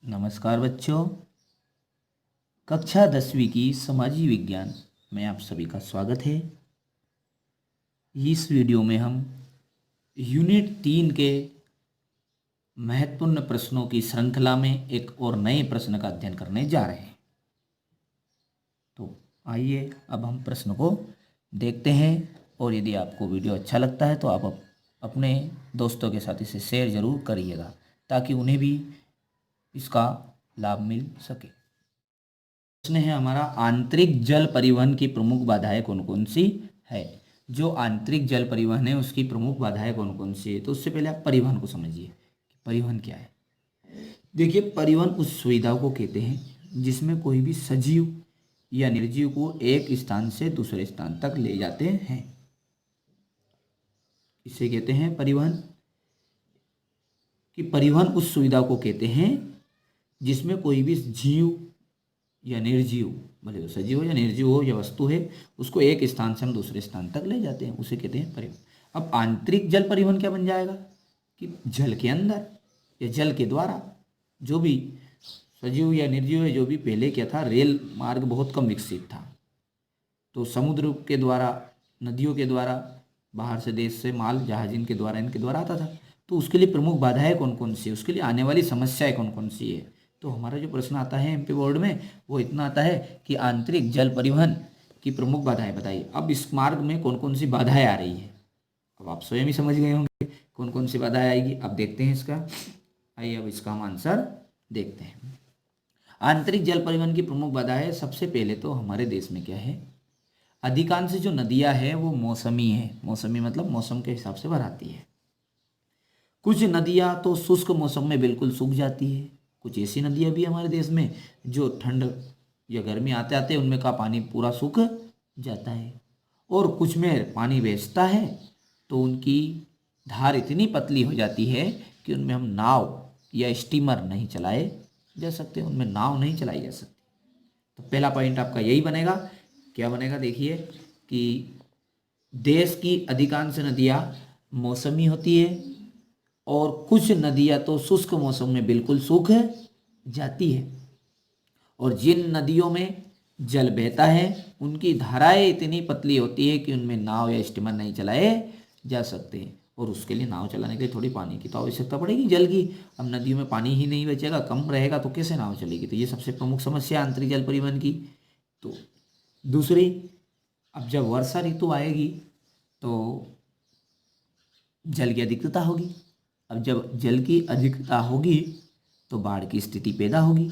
नमस्कार बच्चों। कक्षा 10वीं की समाजी विज्ञान में आप सभी का स्वागत है। इस वीडियो में हम यूनिट 3 के महत्वपूर्ण प्रश्नों की श्रृंखला में एक और नए प्रश्न का अध्ययन करने जा रहे हैं। तो आइए अब हम प्रश्न को देखते हैं, और यदि आपको वीडियो अच्छा लगता है तो आप अपने दोस्तों के साथ इसे शेयर जरूर करिएगा ताकि उन्हें भी इसका लाभ मिल सके। प्रश्न है हमारा, आंतरिक जल परिवहन की प्रमुख बाधाएं कौन कौन सी है। जो आंतरिक जल परिवहन है उसकी प्रमुख बाधाएं कौन कौन सी है। तो उससे पहले आप परिवहन को समझिए कि परिवहन क्या है। देखिए, परिवहन उस सुविधा को कहते हैं जिसमें कोई भी सजीव या निर्जीव को एक स्थान से दूसरे स्थान तक ले जाते हैं, इसे कहते हैं परिवहन। कि परिवहन उस सुविधा को कहते हैं जिसमें कोई भी जीव या निर्जीव, भले वो सजीव हो या निर्जीव हो या वस्तु है, उसको एक स्थान से हम दूसरे स्थान तक ले जाते हैं, उसे कहते हैं परिवहन। अब आंतरिक जल परिवहन क्या बन जाएगा कि जल के अंदर या जल के द्वारा जो भी सजीव या निर्जीव है, जो भी पहले क्या था, रेल मार्ग बहुत कम विकसित था, तो समुद्र के द्वारा, नदियों के द्वारा, बाहर से देश से माल जहाज इनके द्वारा आता था। तो उसके लिए प्रमुख बाधाएं कौन कौन सी है, उसके लिए आने वाली समस्याएं कौन कौन सी है। तो हमारा जो प्रश्न आता है एमपी बोर्ड में वो इतना आता है कि आंतरिक जल परिवहन की प्रमुख बाधाएं बताइए। अब इस मार्ग में कौन कौन सी बाधाएं आ रही है, अब आप स्वयं ही समझ गए होंगे कौन कौन सी बाधाएं आएगी। अब देखते हैं इसका, आइए अब इसका हम आंसर देखते हैं। आंतरिक जल परिवहन की प्रमुख बाधा है, सबसे पहले तो हमारे देश में क्या है, अधिकांश जो नदियां हैं वो मौसमी है। मौसमी मतलब मौसम के हिसाब से भराती है। कुछ नदियां तो शुष्क मौसम में बिल्कुल सूख जाती है। कुछ ऐसी नदियां भी हमारे देश में जो ठंड या गर्मी आते आते उनमें का पानी पूरा सूख जाता है, और कुछ में पानी बेचता है तो उनकी धार इतनी पतली हो जाती है कि उनमें हम नाव या स्टीमर नहीं चलाए जा सकते, उनमें नाव नहीं चलाई जा सकती। तो पहला पॉइंट आपका यही बनेगा। क्या बनेगा, देखिए कि देश की अधिकांश नदियां मौसमी होती है और कुछ नदियां तो शुष्क मौसम में बिल्कुल सूख जाती है, और जिन नदियों में जल बहता है उनकी धाराएं इतनी पतली होती है कि उनमें नाव या स्टीमर नहीं चलाए जा सकते हैं, और उसके लिए नाव चलाने के लिए थोड़ी पानी की तो आवश्यकता पड़ेगी, जल की। अब नदियों में पानी ही नहीं बचेगा, कम रहेगा, तो कैसे नाव चलेगी। तो ये सबसे प्रमुख समस्या है आंतरिक जल परिवहन की। तो दूसरी, अब जब वर्षा ऋतु आएगी तो जल की अधिकता होगी। अब जब जल की अधिकता होगी तो बाढ़ की स्थिति पैदा होगी,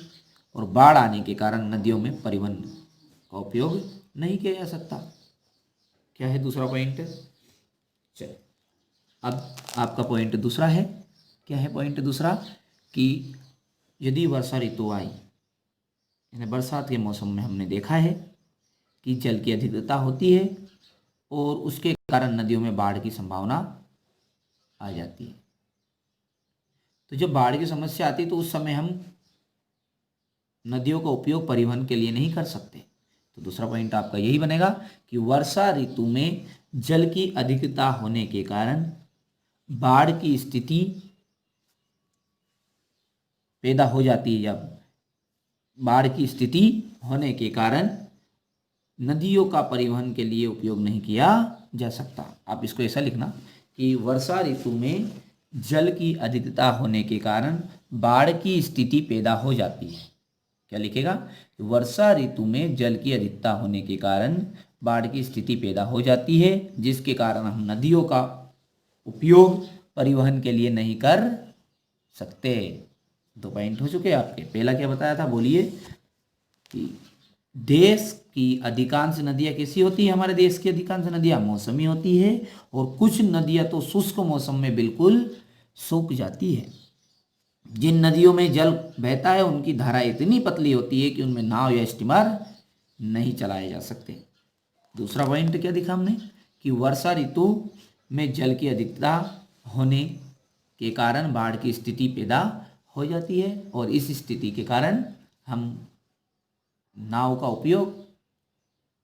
और बाढ़ आने के कारण नदियों में परिवहन का उपयोग नहीं किया जा सकता। क्या है दूसरा पॉइंट, चलिए अब आपका पॉइंट दूसरा है। क्या है पॉइंट दूसरा, कि यदि वर्षा ऋतु आई, यानी बरसात के मौसम में हमने देखा है कि जल की अधिकता होती है और उसके कारण नदियों में बाढ़ की संभावना आ जाती है। तो जब बाढ़ की समस्या आती है तो उस समय हम नदियों का उपयोग परिवहन के लिए नहीं कर सकते। तो दूसरा पॉइंट आपका यही बनेगा कि वर्षा ऋतु में जल की अधिकता होने के कारण बाढ़ की स्थिति पैदा हो जाती है। जब बाढ़ की स्थिति होने के कारण नदियों का परिवहन के लिए उपयोग नहीं किया जा सकता। आप इसको ऐसा लिखना कि वर्षा ऋतु में जल की अधिकता होने के कारण बाढ़ की स्थिति पैदा हो जाती है। क्या लिखेगा, वर्षा ऋतु में जल की अधिकता होने के कारण बाढ़ की स्थिति पैदा हो जाती है, जिसके कारण हम नदियों का उपयोग परिवहन के लिए नहीं कर सकते। दो पॉइंट हो चुके आपके। पहला क्या बताया था, बोलिए, कि देश की अधिकांश नदियां कैसी होती है, हमारे देश की अधिकांश नदियां मौसमी होती है, और कुछ नदियां तो शुष्क मौसम में बिल्कुल सूख जाती है। जिन नदियों में जल बहता है उनकी धारा इतनी पतली होती है कि उनमें नाव या स्टीमर नहीं चलाए जा सकते। दूसरा पॉइंट क्या दिखा हमने, कि वर्षा ऋतु में जल की अधिकता होने के कारण बाढ़ की स्थिति पैदा हो जाती है, और इस स्थिति के कारण हम नाव का उपयोग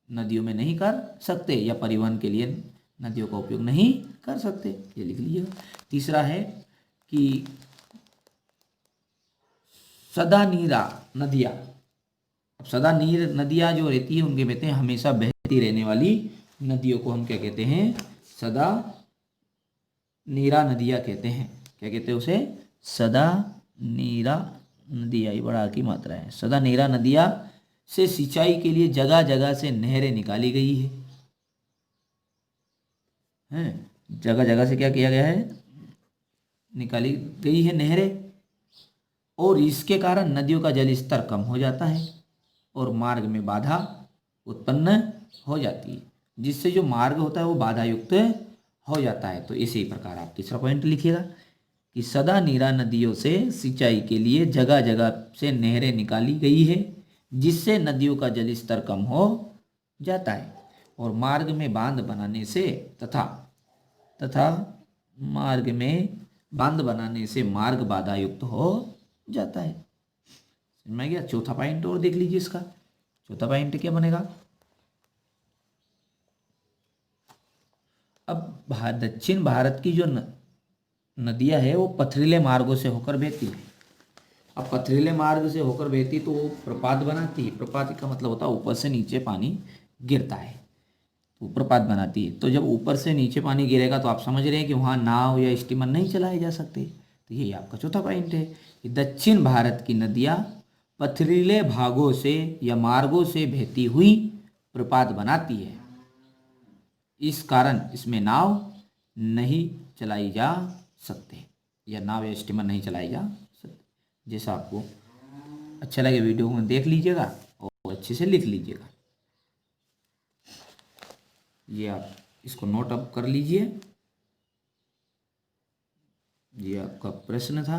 नदियों में नहीं कर सकते, या परिवहन के लिए नदियों का उपयोग नहीं कर सकते। ये लिख लीजिएगा। तीसरा है कि सदा नीरा नदियाँ। अब सदा नीर नदियाँ जो रहती है उनके कहते हैं हमेशा बहती रहने वाली नदियों को हम क्या कहते हैं? सदा नीरा नदियाँ कहते हैं। क्या कहते हैं उसे? सदा नीरा नदियाँ। ये बड़ा की मात्रा है। सदा नीरा नदियाँ से सिंचाई के लिए जगह जगह से नहरें निकाली गई है। जगह जगह से क्या किया गया है? निकाली गई है नहरें, और इसके कारण नदियों का जल स्तर कम हो जाता है और मार्ग में बाधा उत्पन्न हो जाती है, जिससे जो मार्ग होता है वो बाधा युक्त हो जाता है। तो इसी प्रकार आप तीसरा पॉइंट लिखिएगा कि सदा नीरा नदियों से सिंचाई के लिए जगह जगह से नहरें निकाली गई है, जिससे नदियों का जल स्तर कम हो जाता है और मार्ग में बांध बनाने से तथा मार्ग में बांध बनाने से मार्ग बाधा युक्त हो जाता है। समझ में गया? चौथा पॉइंट और देख लीजिए इसका। चौथा पॉइंट क्या बनेगा? अब दक्षिण भारत की जो नदियां है वो पथरीले मार्गों से होकर बहती है। अब पथरीले मार्ग से होकर बहती तो वो प्रपात बनाती है। प्रपात का मतलब होता है ऊपर से नीचे पानी गिरता है, तो प्रपात बनाती है। तो जब ऊपर से नीचे पानी गिरेगा तो आप समझ रहे हैं कि वहाँ नाव या स्टीमर नहीं चलाए जा सकते। तो यही आपका चौथा पॉइंट है कि दक्षिण भारत की नदियाँ पथरीले भागों से या मार्गों से बहती हुई प्रपात बनाती है, इस कारण इसमें नाव नहीं चलाई जा सकते या नाव या स्टीमर नहीं चलाई जा सकते। जैसा आपको अच्छा लगे वीडियो में देख लीजिएगा और अच्छे से लिख लीजिएगा। ये आप इसको नोट अप कर लीजिए। ये आपका प्रश्न था।